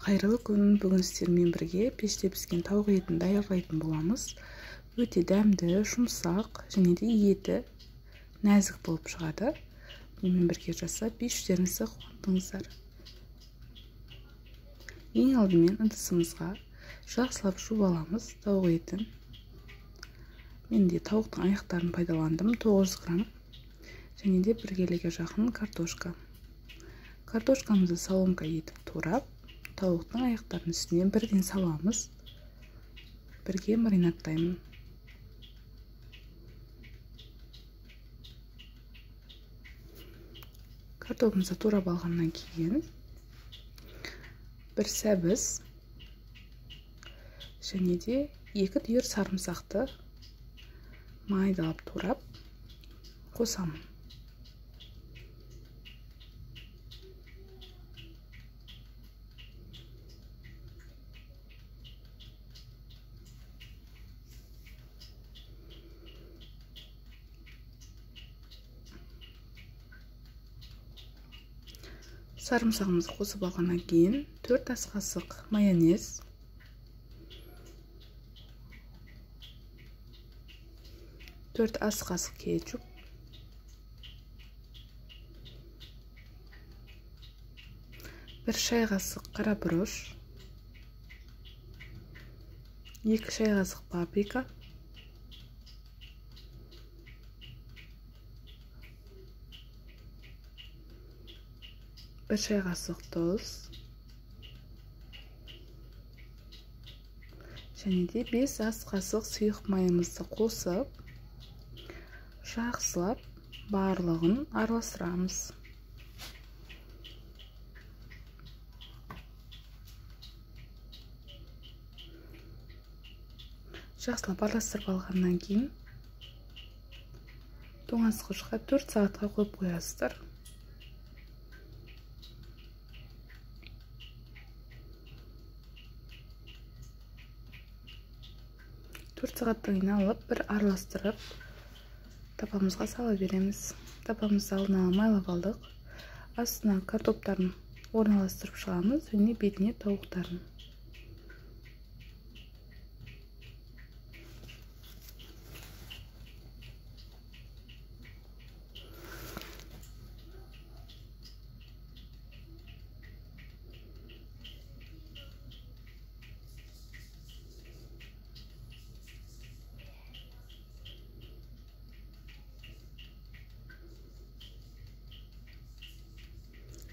Қайырлы күн, бүгін сіздермен бірге пеште піскен тауық етін даярлайтын боламыз. Өте дәмді, жұмсақ және де еті нәзік болып шығады. Менімен бірге жасап, еш-жеріңізді қуантыңыздар. Ең алдымен ыдысымызға жақсылап жуып аламыз тауық етін. Мен де тауықтың аяқтарын пайдаландым, 900 грамм. Және де 1 келіге жақын картошка. Картошкамызды соломка етіп турап, тауықтың аяқтарының үстіне бірден саламыз. Бірге маринадтаймын. Картопымызды турап алғаннан кейін бір сәбіз және де 2 түйір сарымсақты майдалап турап қосамын. Сарымсағымызды қосып алғаннан кейін 4 ас қасық майонез, 4 ас қасық кетчуп, 1 шай қасық қара бұрыш, 2 шай қасық паприка, 1 шай қасық тұз және де 5 ас қасық сұйық майымызды қосып, жақсылап барлығын араластырамыз. Жақсылап араластырып алғаннан кейін тоңазытқышқа 4 сағатқа қойып қоясыздар. 4 сағаттан кейін алып, бір араластырып, тапамызға сала береміз. Тапамызды алдына майлап алдық. Астына картоптарын орналастырып шығамыз және бетіне тауықтарын.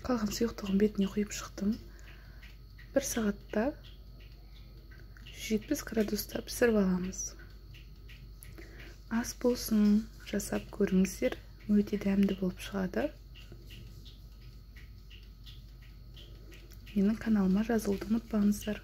Қалған сұйықтығын бетіне құйып шықтым. 1 сағатта 170 градуста пісіріп аламыз. Ас болсын, жасап көріңіздер, өте дәмді болып шығады. Менің каналыма жазылуды ұмытпаңыздар.